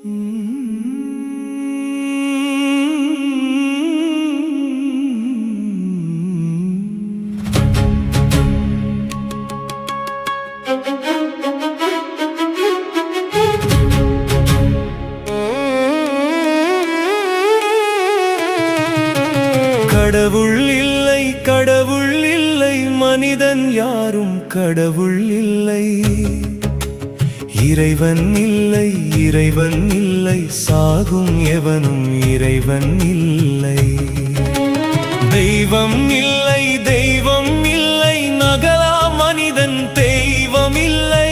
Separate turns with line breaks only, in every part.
கடவுள் இல்லை, கடவுள் இல்லை, மனிதன் யாரும் கடவுள் இல்லை. இறைவன் இல்லை, இறைவன் இல்லை, சாகும் எவனும் இறைவன் இல்லை. தெய்வம் இல்லை, தெய்வம் இல்லை, நகலா மனிதன் தெய்வம் இல்லை.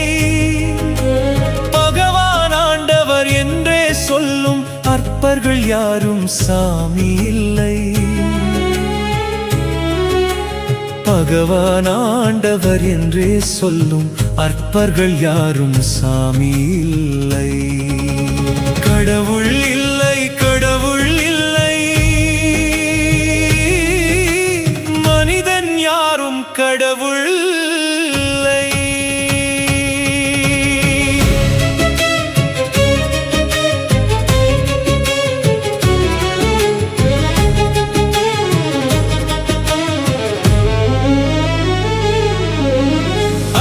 பகவான் ஆண்டவர் என்றே சொல்லும் அற்பர்கள் யாரும் சாமி இல்லை. பகவான் ஆண்டவர் என்றே சொல்லும் அற்பர்கள் யாரும் சாமி இல்லை. கடவுள் இல்லை, கடவுள் இல்லை, மனிதன் யாரும் கடவுள் இல்லை.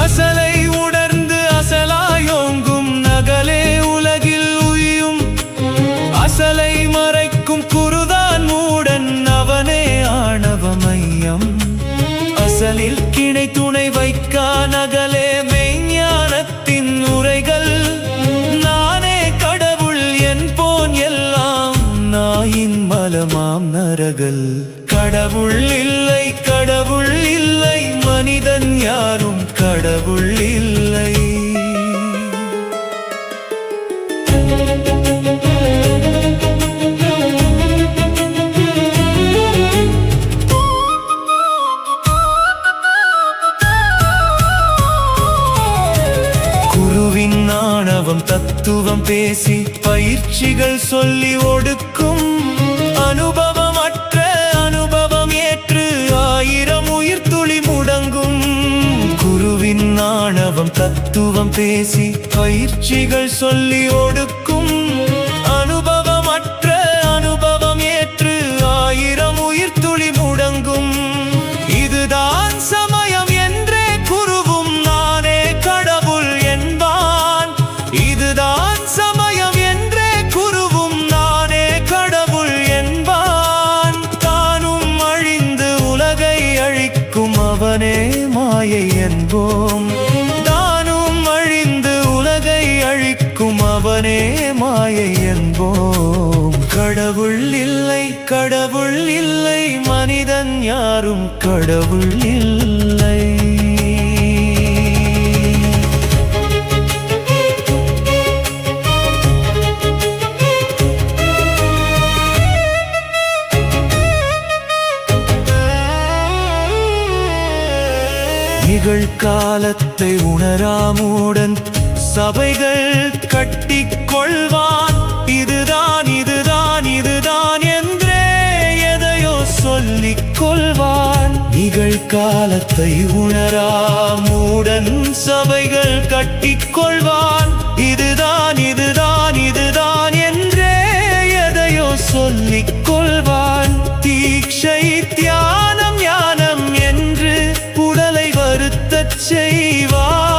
அசலை உணர்ந்து அசலாயோங்கும் நகலே உலகில் உயும். அசலை மறைக்கும் குருதான் மூடன், அவனே ஆணவ மையம். அசலில் கிணை துணை வைக்கா நகலே மெய்ஞானத்தின் உரைகள். நானே கடவுள் என்போன் எல்லாம் நாயின் மலமாம் நரகல். கடவுள் இல்லை, கடவுள் இல்லை, மனிதன் யாரும் கடவுள் இல்லை. குருவின் ஆணவம் தத்துவம் பேசி பயிற்சிகள் சொல்லி ஒடுக்கும். அனுபவமற்ற அனுபவம் ஏற்று ஆயிரம் உயிர் துளி முடங்கும். குருவின் ஆணவம் தத்துவம் பேசி பயிற்சிகள் சொல்லி ஒடுக்கும். அனுபவமற்ற அனுபவம் ஏற்று ஆயிரம் உயிர் துளி முடங்கும். இதுதான் சமயம் என்றே குருவும் நானே கடவுள் என்பான். இதுதான் சமயம் என்றே குருவும் நானே கடவுள் என்பான். தானும் அழிந்து உலகை அழிக்கும் அவனே மாயை என்போம். தானும் அழிந்து உலகை அழிக்கும் அவனே மாயை என்போம். கடவுள் இல்லை, கடவுள் இல்லை, மனிதன் யாரும் கடவுள் இல்லை. நிகழ்காலத்தை உணராமுடன் சபைகள் கட்டிக் கொள்வான். இதுதான் இதுதான் இதுதான் என்றே எதையோ சொல்லிக் கொள்வான். நிகழ்காலத்தை உணராமுடன் சபைகள் கட்டிக் கொள்வான். இதுதான் இதுதான் இதுதான் என்றே எதையோ சொல்லிக் கொள்வான். தீட்சை தியானம் ஞானம் என்று உடலை வருத்தச் செய்வான்.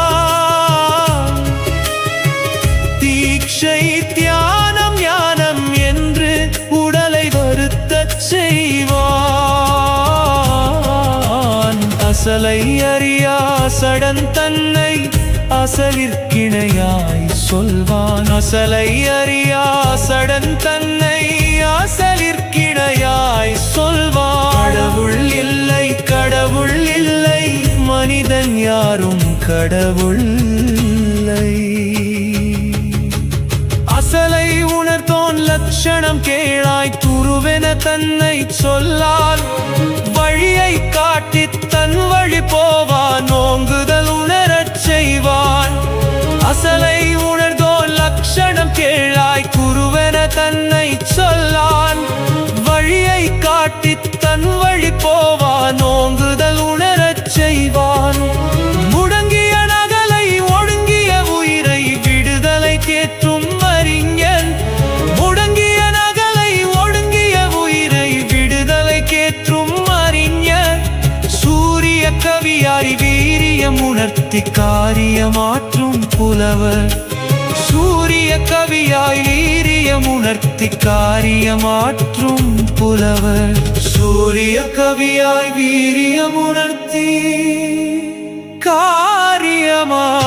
தீட்சை தியானம் ஞானம் என்று உடலை வருத்தச் செய்வான். அசலை அறியா சடன் தன்னை அசலிற்கிணையாய் சொல்வான். அசலை அறியா சடன் தன்னை அசலிற்கிணையாய் சொல்வான். கடவுள் இல்லை, கடவுள் இல்லை, மனிதன் யாரும் கடவுள் இல்லை. அசலை உணர்த்தோன் லட்சணம் கேளாய் துருவென தன்னை சொல்லால். வழியை காட்டி தன் வழி போவான், ஓங்குதல் உணரச் செய்வான். அசலை உணர்ந்தோன் லட்சணம் கேளாய் குருவென தன்னை சொல்லான். வழியை காட்டி தன் வழி போவான், ஓங்குதல் உணரச் செய்வான். முடங்கிய நகலை ஒடுங்கிய உயிரை விடுதலை தேற்றும் அறிஞன். உணர்த்தி காரியமாற்றும் புலவர். சூரிய கவியாய் வீரியமுணர்த்தி காரியமாற்றும் புலவர். சூரிய கவியாய் வீரியமுணர்த்தி காரியமாற்றும்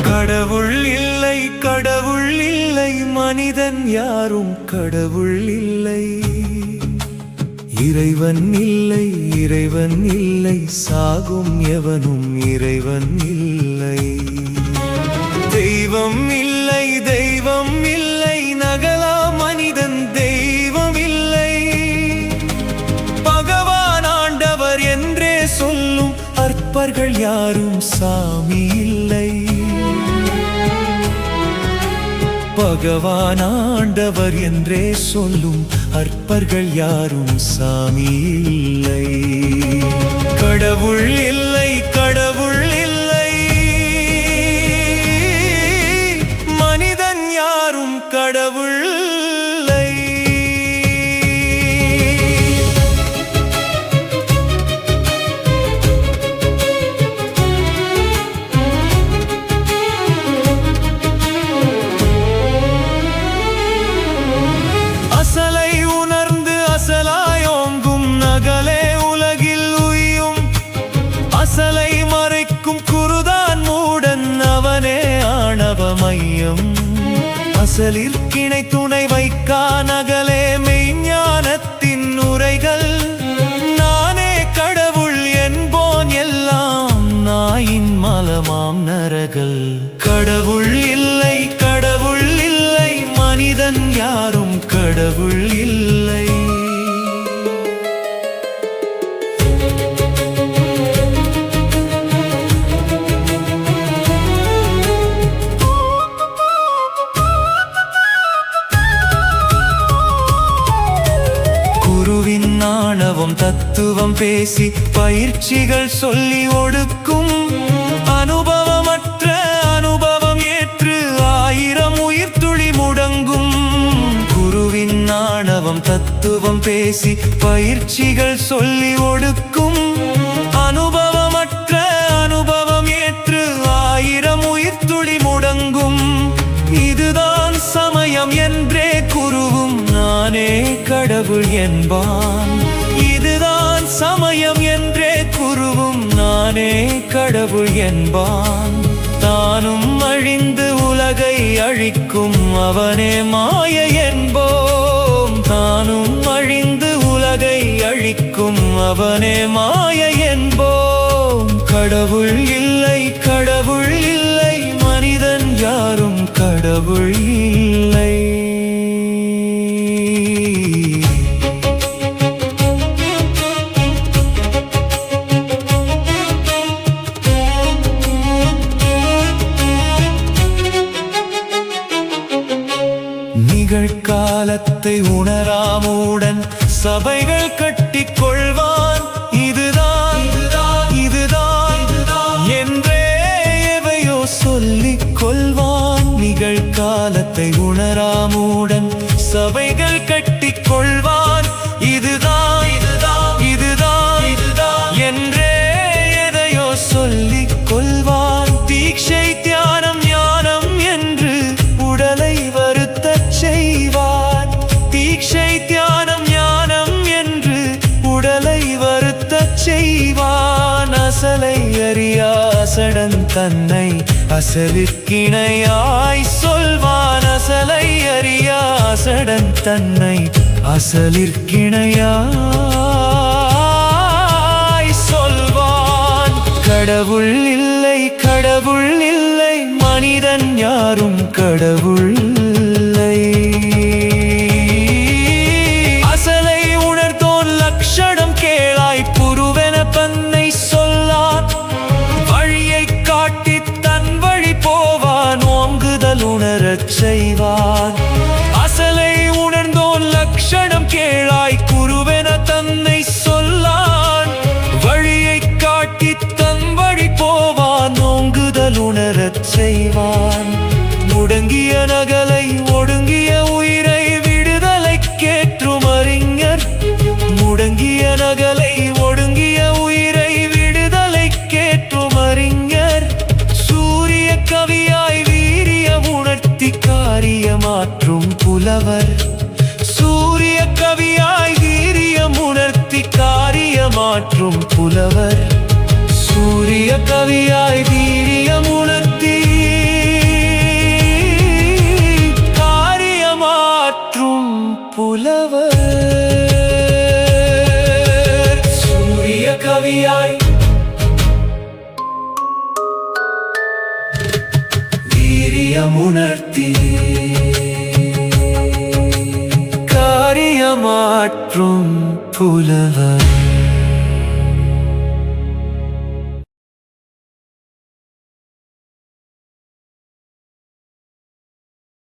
கடவுள் இல்லை, கடவுள் இல்லை, மனிதன் யாரும் கடவுள் இல்லை. இறைவன் இல்லை, இறைவன் இல்லை, சாகும் எவனும் இறைவன் இல்லை. தெய்வம் இல்லை, தெய்வம் இல்லை, நகலா மனிதன் தெய்வம் இல்லை. பகவான் ஆண்டவர் என்றே சொல்லும் அற்பர்கள் யாரும் சாமி இல்லை. பகவான் ஆண்டவர் என்றே சொல்லும் அற்பர்கள் யாரும் சாமி இல்லை. கடவுள் இல்லை, கடவுள் இல்லை, மனிதன் யாரும் கடவுள் இல்லை. அசலை உணர்ந்து அசலாயோங்கும் நகலே உலகில் உய்யும். அசலை மறைக்கும் குருதான் மூடன், அவனே ஆணவ மையம். அசலிற்கிணை துணை வைக்கா நகலே மெய்ஞானத்தின் உரைகள். நானே கடவுள் என்போன் எல்லாம் நாயின் மலமாம் நரகள். கடவுள் இல்லை, கடவுள் இல்லை, மனிதன் யாரும் கடவுள் இல்லை. குருவின் ஆணவம் தத்துவம் பேசி பயிற்சிகள் சொல்லி ஒடுக்கும். அனுபவமற்ற அனுபவம் ஏற்று ஆயிரம் உயிர் துளி முடங்கும். குருவின் ஆணவம் தத்துவம் பேசி பயிற்சிகள் சொல்லி ஒடுக்கும். அனுபவமற்ற அனுபவம் ஏற்று ஆயிரம் உயிர் துளி முடங்கும். இதுதான் சமயம் என்றே குருவும் நானே கடவுள் என்பான். இதுதான் சமயம் என்றே குருவும் நானே கடவுள் என்பான். தானும் அழிந்து உலகை அழிக்கும் அவனே மாய என்போம். தானும் அழிந்து உலகை அழிக்கும் அவனே மாய என்போம். கடவுள் இல்லை, கடவுள் இல்லை, மனிதன் யாரும் கடவுள் இல்லை. நிகழ்காலத்தை உணராமுடன் சபைகள் கட்டிக் கொள்வான். இதுதான் இதுதான் என்றே எவையோ சொல்லிக் கொள்வான். நிகழ்காலத்தை உணராமுடன் சபைகள் கட்டிக் கொள்வான். இதுதான் இதுதான் என்றே எதையோ சொல்லிக் கொள்வான். தீட்சை தியானம் ஞானம் என்று உடலை வருத்தச் செய்வான். தீட்சை தியானம் ஞானம் என்று உடலை வருத்தச் செய்வான். அசலை அறியா அசடன் தன்னை அசலிற்கிணையாய் சொல்வான். அசலை அறியா அசடன் தன்னை அசலிற்கிணையாய் சொல்வான். கடவுள் இல்லை, கடவுள் இல்லை, மனிதன் யாரும் கடவுள் இல்லை. அசலை உணர்த்தோன் லட்சணம் கேளாய், புருவென பன்னை சொல்லா உணரச் செய்வான். அசலை உணர்ந்தோன் லட்சணம் கேளாய் குருவென தன்னை சொல்லான். வழியை காட்டி தன் வழி போவான், ஓங்குதல் உணரச் செய்வான். முடங்கிய நகலை ஒடுங்கிய உயிரை விடுதலை கேற்றும் அறிஞர். முடங்கிய நகலை ஒடுங்கிய உயிரை விடுதலை கேற்றும் அறிஞர். சூரிய கவியாய் வீரிய உணர்த்தி காரியமாற்றும் புலவர். சூரிய கவியாய் வீரியம் உணர்த்தி காரியமாற்றும் புலவர். சூரிய கவியாய் வீரியம் உணர்த்தி காரியமாற்றும் புலவர். சூரிய கவியாய் வீரியம் உணர்த்தி காரியமாற்றும் புலவர்.